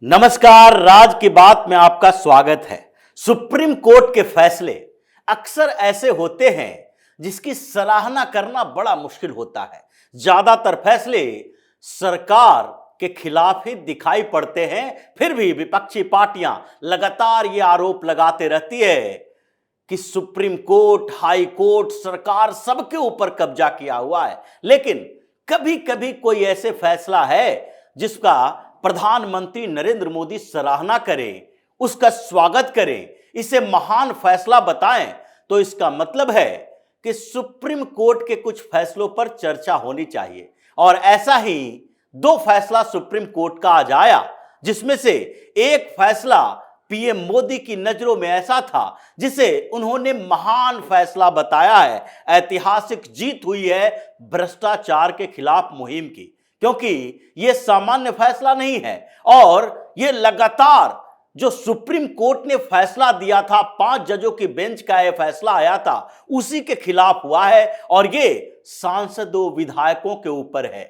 नमस्कार, राज की बात में आपका स्वागत है। सुप्रीम कोर्ट के फैसले अक्सर ऐसे होते हैं जिसकी सराहना करना बड़ा मुश्किल होता है। ज्यादातर फैसले सरकार के खिलाफ ही दिखाई पड़ते हैं, फिर भी विपक्षी पार्टियां लगातार ये आरोप लगाते रहती है कि सुप्रीम कोर्ट, हाई कोर्ट, सरकार सबके ऊपर कब्जा किया हुआ है। लेकिन कभी कभी कोई ऐसे फैसला है जिसका प्रधानमंत्री नरेंद्र मोदी सराहना करें, उसका स्वागत करें, इसे महान फैसला बताएं, तो इसका मतलब है कि सुप्रीम कोर्ट के कुछ फैसलों पर चर्चा होनी चाहिए। और ऐसा ही दो फैसला सुप्रीम कोर्ट का आज आया, जिसमें से एक फैसला पीएम मोदी की नजरों में ऐसा था जिसे उन्होंने महान फैसला बताया है। ऐतिहासिक जीत हुई है भ्रष्टाचार के खिलाफ मुहिम की, क्योंकि यह सामान्य फैसला नहीं है और यह लगातार जो सुप्रीम कोर्ट ने फैसला दिया था, 5 जजों की बेंच का यह फैसला आया था, उसी के खिलाफ हुआ है। और यह सांसदों, विधायकों के ऊपर है,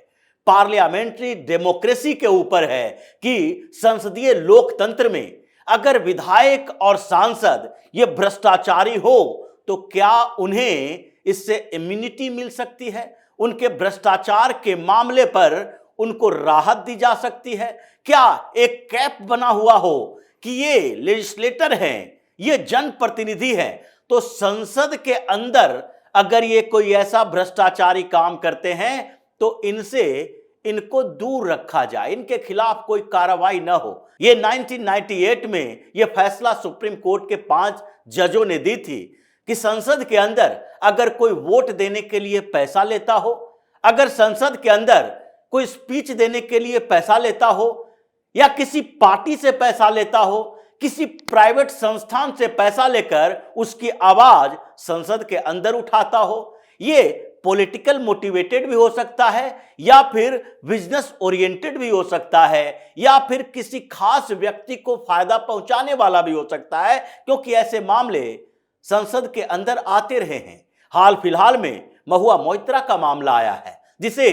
पार्लियामेंट्री डेमोक्रेसी के ऊपर है कि संसदीय लोकतंत्र में अगर विधायक और सांसद ये भ्रष्टाचारी हो तो क्या उन्हें इससे इम्यूनिटी मिल सकती है? उनके भ्रष्टाचार के मामले पर उनको राहत दी जा सकती है? क्या एक कैप बना हुआ हो कि ये लेजिस्लेटर हैं, ये जनप्रतिनिधि हैं, तो संसद के अंदर अगर ये कोई ऐसा भ्रष्टाचारी काम करते हैं तो इनको दूर रखा जाए, इनके खिलाफ कोई कार्रवाई न हो। ये 1998 में ये फैसला सुप्रीम कोर्ट के 5 जजों ने दी थी कि संसद के अंदर अगर कोई वोट देने के लिए पैसा लेता हो, अगर संसद के अंदर कोई स्पीच देने के लिए पैसा लेता हो, या किसी पार्टी से पैसा लेता हो, किसी प्राइवेट संस्थान से पैसा लेकर उसकी आवाज संसद के अंदर उठाता हो, ये पॉलिटिकल मोटिवेटेड भी हो सकता है, या फिर बिजनेस ओरिएंटेड भी हो सकता है, या फिर किसी खास व्यक्ति को फायदा पहुंचाने वाला भी हो सकता है, क्योंकि ऐसे मामले संसद के अंदर आते रहे हैं। हाल फिलहाल में महुआ मोइत्रा का मामला आया है, जिसे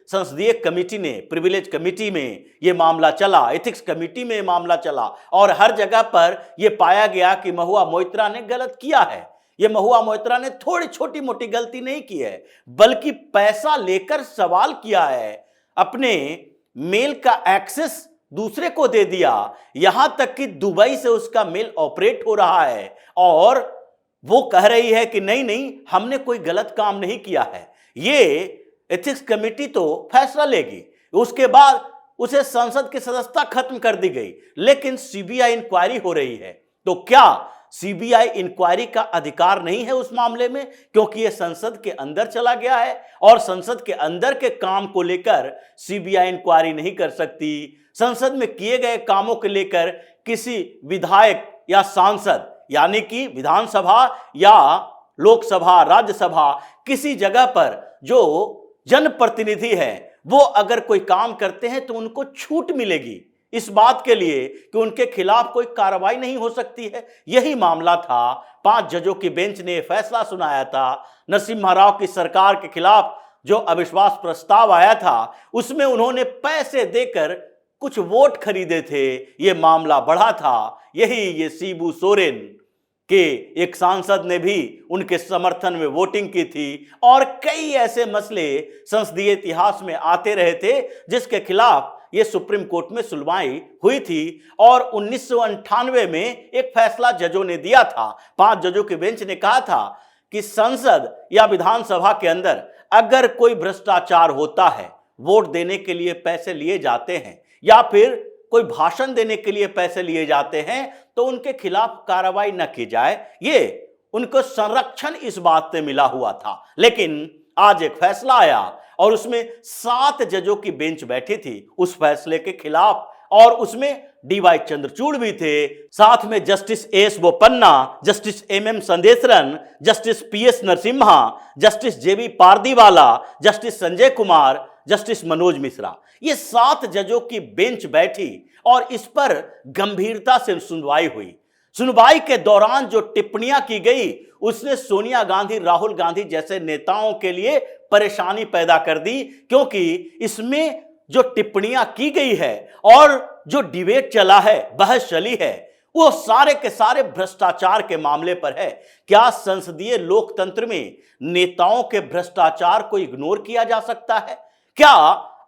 संसदीय कमेटी ने, प्रिविलेज कमेटी में यह मामला चला, एथिक्स कमेटी में यह मामला चला, और हर जगह पर यह पाया गया कि महुआ मोइत्रा ने गलत किया है। यह महुआ मोइत्रा ने थोड़ी छोटी मोटी गलती नहीं की है, बल्कि पैसा लेकर सवाल किया है, अपने मेल का एक्सेस दूसरे को दे दिया, यहां तक कि दुबई से उसका मेल ऑपरेट हो रहा है, और वो कह रही है कि नहीं नहीं, हमने कोई गलत काम नहीं किया है। ये एथिक्स कमेटी तो फैसला लेगी, उसके बाद उसे संसद की सदस्यता खत्म कर दी गई, लेकिन सीबीआई इंक्वायरी हो रही है। तो क्या सीबीआई इंक्वायरी का अधिकार नहीं है उस मामले में, क्योंकि यह संसद के अंदर चला गया है और संसद के अंदर के काम को लेकर सीबीआई इंक्वायरी नहीं कर सकती। संसद में किए गए कामों को लेकर किसी विधायक या सांसद, यानी कि विधानसभा या लोकसभा, राज्यसभा, किसी जगह पर जो जनप्रतिनिधि है वो अगर कोई काम करते हैं तो उनको छूट मिलेगी इस बात के लिए कि उनके खिलाफ कोई कार्रवाई नहीं हो सकती है। यही मामला था, 5 जजों की बेंच ने फैसला सुनाया था। नरसिम्हा राव की सरकार के खिलाफ जो अविश्वास प्रस्ताव आया था, उसमें उन्होंने पैसे देकर कुछ वोट खरीदे थे, यह मामला बढ़ा था। यही ये शिबू सोरेन के एक सांसद ने भी उनके समर्थन में वोटिंग की थी, और कई ऐसे मसले संसदीय इतिहास में आते रहे थे जिसके खिलाफ ये सुप्रीम कोर्ट में सुनवाई हुई थी। और 1998 में एक फैसला जजों ने दिया था, 5 जजों की बेंच ने कहा था कि संसद या विधानसभा के अंदर अगर कोई भ्रष्टाचार होता है, वोट देने के लिए पैसे लिए जाते हैं या फिर कोई भाषण देने के लिए पैसे लिए जाते हैं, तो उनके खिलाफ कार्रवाई न की जाए। ये उनको संरक्षण इस बात से मिला हुआ था। लेकिन आज एक फैसला आया और उसमें 7 जजों की बेंच बैठी थी उस फैसले के खिलाफ, और उसमें डीवाई चंद्रचूड़ भी थे, साथ में justice S Bopanna, justice MM Sundresh, justice PS Narasimha, justice JB Pardiwala, justice Sanjay Kumar, justice Manoj Mishra. ये 7 जजों की बेंच बैठी और इस पर गंभीरता से सुनवाई हुई। सुनवाई के दौरान जो टिप्पणियां की गई, उसने सोनिया गांधी, राहुल गांधी जैसे नेताओं के लिए परेशानी पैदा कर दी, क्योंकि इसमें जो टिप्पणियां की गई है और जो डिबेट चला है, बहस चली है, वो सारे के सारे भ्रष्टाचार के मामले पर है। क्या संसदीय लोकतंत्र में नेताओं के भ्रष्टाचार को इग्नोर किया जा सकता है? क्या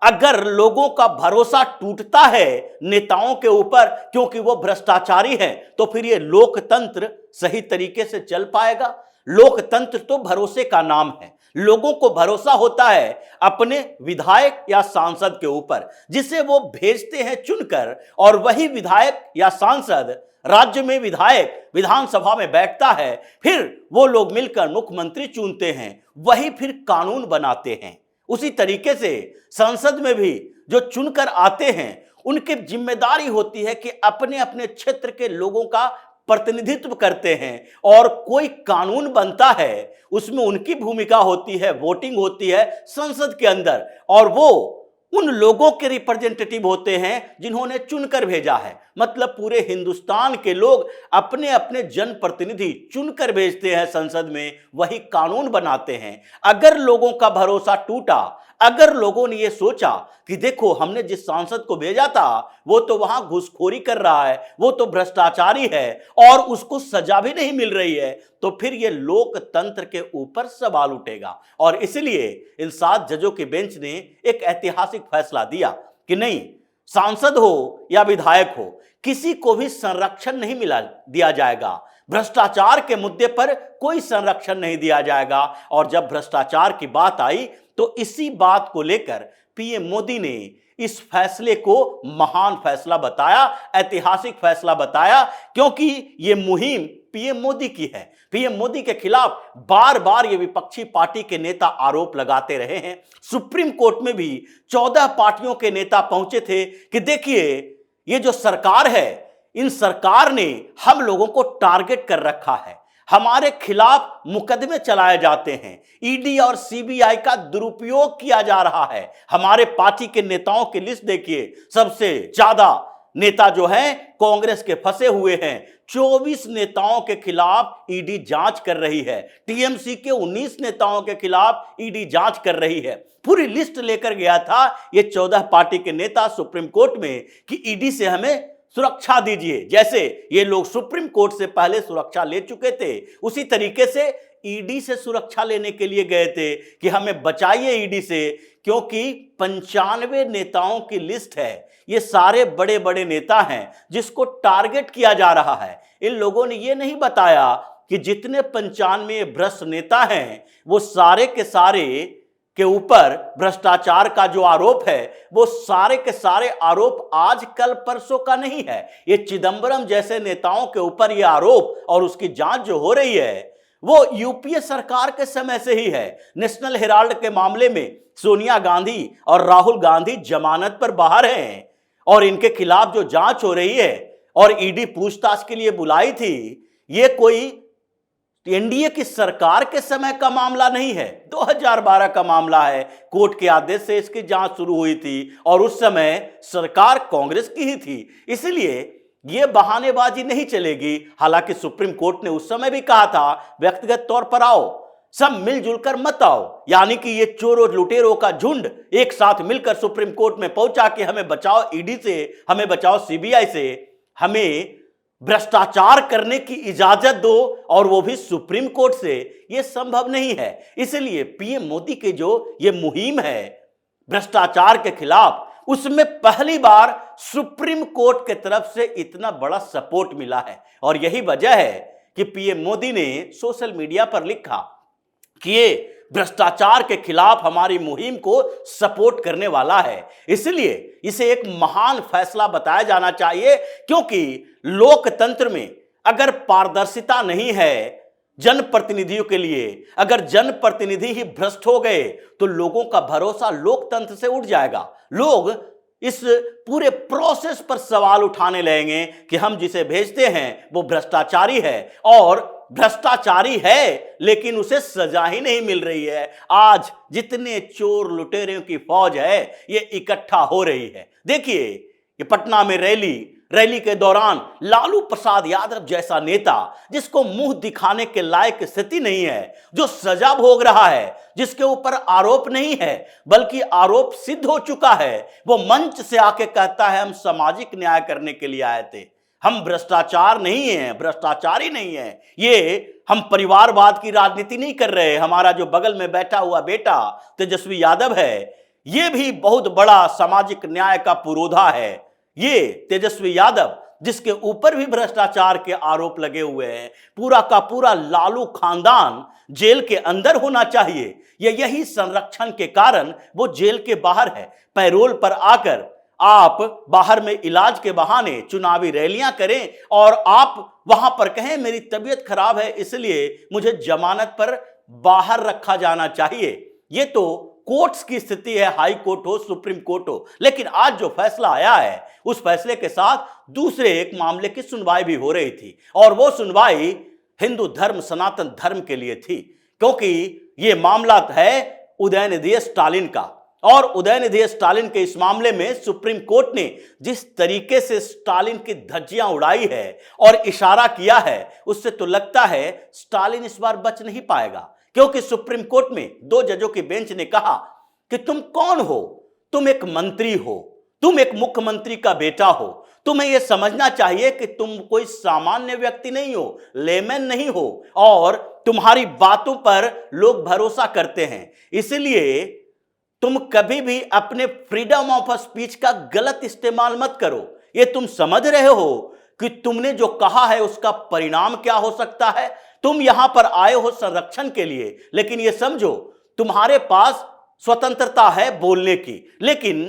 अगर लोगों का भरोसा टूटता है नेताओं के ऊपर क्योंकि वो भ्रष्टाचारी हैं, तो फिर ये लोकतंत्र सही तरीके से चल पाएगा? लोकतंत्र तो भरोसे का नाम है। लोगों को भरोसा होता है अपने विधायक या सांसद के ऊपर, जिसे वो भेजते हैं चुनकर, और वही विधायक या सांसद राज्य में विधायक विधानसभा में बैठता है। फिर वो लोग मिलकर मुख्यमंत्री चुनते हैं, वही फिर कानून बनाते हैं। उसी तरीके से संसद में भी जो चुनकर आते हैं, उनकी जिम्मेदारी होती है कि अपने अपने क्षेत्र के लोगों का प्रतिनिधित्व करते हैं, और कोई कानून बनता है उसमें उनकी भूमिका होती है, वोटिंग होती है संसद के अंदर, और वो उन लोगों के रिप्रेजेंटेटिव होते हैं जिन्होंने चुनकर भेजा है। मतलब पूरे हिंदुस्तान के लोग अपने अपने जनप्रतिनिधि चुनकर भेजते हैं संसद में, वही कानून बनाते हैं। अगर लोगों का भरोसा टूटा, अगर लोगों ने यह सोचा कि देखो हमने जिस सांसद को भेजा था वो तो वहां घूसखोरी कर रहा है, वो तो भ्रष्टाचारी है और उसको सजा भी नहीं मिल रही है, तो फिर यह लोकतंत्र के ऊपर सवाल उठेगा। और इसलिए इन 7 जजों के बेंच ने एक ऐतिहासिक फैसला दिया कि नहीं, सांसद हो या विधायक हो, किसी को भी संरक्षण नहीं दिया जाएगा। भ्रष्टाचार के मुद्दे पर कोई संरक्षण नहीं दिया जाएगा। और जब भ्रष्टाचार की बात आई तो इसी बात को लेकर पीएम मोदी ने इस फैसले को महान फैसला बताया, ऐतिहासिक फैसला बताया, क्योंकि यह मुहिम पीएम मोदी की है। पीएम मोदी के खिलाफ बार बार ये विपक्षी पार्टी के नेता आरोप लगाते रहे हैं। सुप्रीम कोर्ट में भी 14 पार्टियों के नेता पहुंचे थे कि देखिए ये जो सरकार है, इन सरकार ने हम लोगों को टारगेट कर रखा है, हमारे खिलाफ मुकदमे चलाए जाते हैं, ईडी और सीबीआई का दुरुपयोग किया जा रहा है। हमारे पार्टी के नेताओं की लिस्ट देखिए, सबसे ज्यादा नेता जो हैं कांग्रेस के फंसे हुए हैं। 24 नेताओं के खिलाफ ईडी जांच कर रही है, टीएमसी के 19 नेताओं के खिलाफ ईडी जांच कर रही है। पूरी लिस्ट लेकर गया था ये 14 पार्टी के नेता सुप्रीम कोर्ट में कि ईडी से हमें सुरक्षा दीजिए। जैसे ये लोग सुप्रीम कोर्ट से पहले सुरक्षा ले चुके थे, उसी तरीके से ईडी से सुरक्षा लेने के लिए गए थे कि हमें बचाइए ईडी से, क्योंकि 95 नेताओं की लिस्ट है। ये सारे बड़े बड़े नेता हैं जिसको टारगेट किया जा रहा है। इन लोगों ने ये नहीं बताया कि जितने 95 भ्रष्ट नेता हैं वो सारे के सारे के ऊपर भ्रष्टाचार का जो आरोप है वो सारे के सारे आरोप आज कल परसों का नहीं है। ये चिदंबरम जैसे नेताओं के ऊपर ये आरोप और उसकी जांच जो हो रही है वो यूपीए सरकार के समय से ही है। नेशनल हेराल्ड के मामले में सोनिया गांधी और राहुल गांधी जमानत पर बाहर हैं और इनके खिलाफ जो जांच हो रही है और ईडी पूछताछ के लिए बुलाई थी, ये कोई एनडीए की सरकार के समय का मामला नहीं है, 2012 का मामला है। कोर्ट के आदेश से इसकी जांच शुरू हुई थी और उस समय सरकार कांग्रेस की ही थी, इसलिए यह बहानेबाजी नहीं चलेगी। हालांकि सुप्रीम कोर्ट ने उस समय भी कहा था व्यक्तिगत तौर पर आओ, सब मिलजुल कर मत आओ, यानी कि ये चोरों लुटेरों का झुंड एक साथ मिलकर सुप्रीम कोर्ट में पहुंचा कि हमें बचाओ ईडी से, हमें बचाओ सीबीआई से, हमें भ्रष्टाचार करने की इजाजत दो, और वो भी सुप्रीम कोर्ट से। यह संभव नहीं है। इसलिए पीएम मोदी की जो ये मुहिम है भ्रष्टाचार के खिलाफ, उसमें पहली बार सुप्रीम कोर्ट की तरफ से इतना बड़ा सपोर्ट मिला है। और यही वजह है कि पीएम मोदी ने सोशल मीडिया पर लिखा कि ये भ्रष्टाचार के खिलाफ हमारी मुहिम को सपोर्ट करने वाला है। इसलिए इसे एक महान फैसला बताया जाना चाहिए, क्योंकि लोकतंत्र में अगर पारदर्शिता नहीं है जनप्रतिनिधियों के लिए, अगर जनप्रतिनिधि ही भ्रष्ट हो गए तो लोगों का भरोसा लोकतंत्र से उठ जाएगा। लोग इस पूरे प्रोसेस पर सवाल उठाने लगेंगे कि हम जिसे भेजते हैं वो भ्रष्टाचारी है, और भ्रष्टाचारी है लेकिन उसे सजा ही नहीं मिल रही है। आज जितने चोर लुटेरों की फौज है ये इकट्ठा हो रही है। देखिए ये पटना में रैली रैली के दौरान लालू प्रसाद यादव जैसा नेता, जिसको मुंह दिखाने के लायक स्थिति नहीं है, जो सजा भोग रहा है, जिसके ऊपर आरोप नहीं है बल्कि आरोप सिद्ध हो चुका है, वो मंच से आके कहता है हम सामाजिक न्याय करने के लिए आए थे, हम भ्रष्टाचार नहीं है, भ्रष्टाचारी नहीं है, ये हम परिवारवाद की राजनीति नहीं कर रहे। हमारा जो बगल में बैठा हुआ बेटा तेजस्वी यादव है, ये भी बहुत बड़ा सामाजिक न्याय का पुरोधा है। ये तेजस्वी यादव, जिसके ऊपर भी भ्रष्टाचार के आरोप लगे हुए हैं, पूरा का पूरा लालू खानदान जेल के अंदर होना चाहिए। यही संरक्षण के कारण वो जेल के बाहर है। पैरोल पर आकर आप बाहर में इलाज के बहाने चुनावी रैलियां करें और आप वहां पर कहें मेरी तबीयत खराब है इसलिए मुझे जमानत पर बाहर रखा जाना चाहिए। ये तो कोर्ट्स की स्थिति है, हाई कोर्ट हो, सुप्रीम कोर्ट हो। लेकिन आज जो फैसला आया है, उस फैसले के साथ दूसरे एक मामले की सुनवाई भी हो रही थी, और वो सुनवाई हिंदू धर्म, सनातन धर्म के लिए थी, क्योंकि ये मामला है उदयनिधि स्टालिन का। और उदयनिधि स्टालिन के इस मामले में सुप्रीम कोर्ट ने जिस तरीके से स्टालिन की धज्जियां उड़ाई है और इशारा किया है, उससे तो लगता है स्टालिन इस बार बच नहीं पाएगा। क्योंकि सुप्रीम कोर्ट में 2 जजों की बेंच ने कहा कि तुम कौन हो, तुम एक मंत्री हो, तुम एक मुख्यमंत्री का बेटा हो, तुम्हें यह समझना चाहिए कि तुम कोई सामान्य व्यक्ति नहीं हो, लेमैन नहीं हो, और तुम्हारी बातों पर लोग भरोसा करते हैं। इसलिए तुम कभी भी अपने फ्रीडम ऑफ स्पीच का गलत इस्तेमाल मत करो। ये तुम समझ रहे हो कि तुमने जो कहा है उसका परिणाम क्या हो सकता है। तुम यहां पर आए हो संरक्षण के लिए, लेकिन ये समझो तुम्हारे पास स्वतंत्रता है बोलने की, लेकिन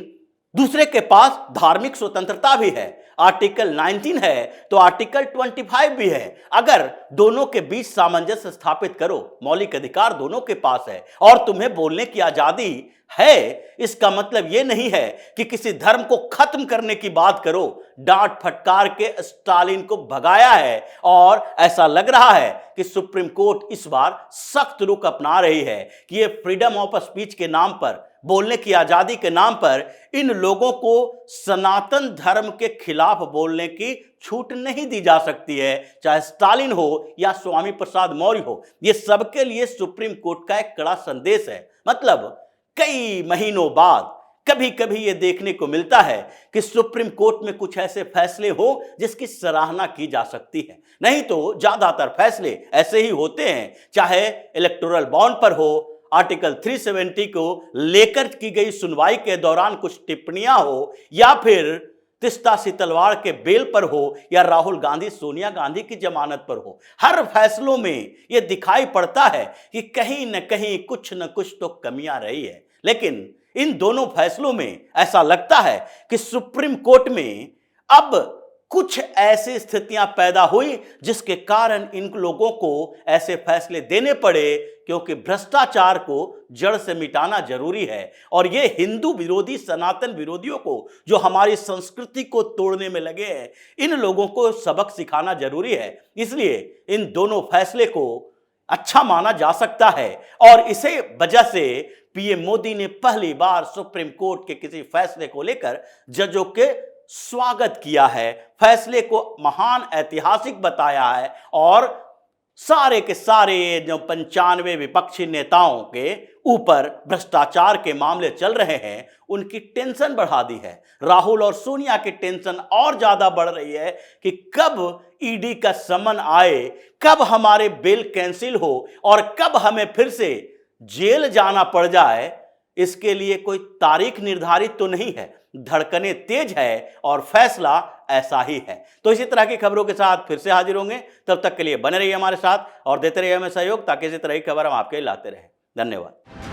दूसरे के पास धार्मिक स्वतंत्रता भी है। आर्टिकल 19 है तो आर्टिकल 25 भी है। अगर दोनों के बीच सामंजस्य स्थापित करो, मौलिक अधिकार दोनों के पास है और तुम्हें बोलने की आजादी है, इसका मतलब यह नहीं है कि किसी धर्म को खत्म करने की बात करो। डांट फटकार के स्टालिन को भगाया है और ऐसा लग रहा है कि सुप्रीम कोर्ट इस बार सख्त रुख अपना रही है कि ये फ्रीडम ऑफ स्पीच के नाम पर, बोलने की आजादी के नाम पर इन लोगों को सनातन धर्म के खिलाफ बोलने की छूट नहीं दी जा सकती है, चाहे स्टालिन हो या स्वामी प्रसाद मौर्य हो। यह सबके लिए सुप्रीम कोर्ट का एक कड़ा संदेश है। मतलब कई महीनों बाद कभी कभी यह देखने को मिलता है कि सुप्रीम कोर्ट में कुछ ऐसे फैसले हो जिसकी सराहना की जा सकती है। नहीं तो ज्यादातर फैसले ऐसे ही होते हैं, चाहे इलेक्टोरल बॉन्ड पर हो, आर्टिकल 370 को लेकर की गई सुनवाई के दौरान कुछ टिप्पणियां हो, या फिर तीस्ता सितलवाड़ के बेल पर हो, या राहुल गांधी सोनिया गांधी की जमानत पर हो। हर फैसलों में यह दिखाई पड़ता है कि कहीं न कहीं कुछ न कुछ तो कमियां रही है। लेकिन इन दोनों फैसलों में ऐसा लगता है कि सुप्रीम कोर्ट में अब कुछ ऐसी स्थितियां पैदा हुई जिसके कारण इन लोगों को ऐसे फैसले देने पड़े, क्योंकि भ्रष्टाचार को जड़ से मिटाना जरूरी है। और ये हिंदू विरोधी, सनातन विरोधियों को, जो हमारी संस्कृति को तोड़ने में लगे हैं, इन लोगों को सबक सिखाना जरूरी है। इसलिए इन दोनों फैसले को अच्छा माना जा सकता है, और इसे वजह से पीएम मोदी ने पहली बार सुप्रीम कोर्ट के किसी फैसले को लेकर जजों के स्वागत किया है, फैसले को महान ऐतिहासिक बताया है, और सारे के सारे जो 95 विपक्षी नेताओं के ऊपर भ्रष्टाचार के मामले चल रहे हैं, उनकी टेंशन बढ़ा दी है। राहुल और सोनिया की टेंशन और ज्यादा बढ़ रही है कि कब ईडी का समन आए, कब हमारे बेल कैंसिल हो, और कब हमें फिर से जेल जाना पड़ जाए। इसके लिए कोई तारीख निर्धारित तो नहीं है, धड़कनें तेज है और फैसला ऐसा ही है। तो इसी तरह की खबरों के साथ फिर से हाजिर होंगे। तब तक के लिए बने रहिए हमारे साथ और देते रहिए हमें सहयोग, ताकि इसी तरह की खबर हम आपके लिए लाते रहें। धन्यवाद।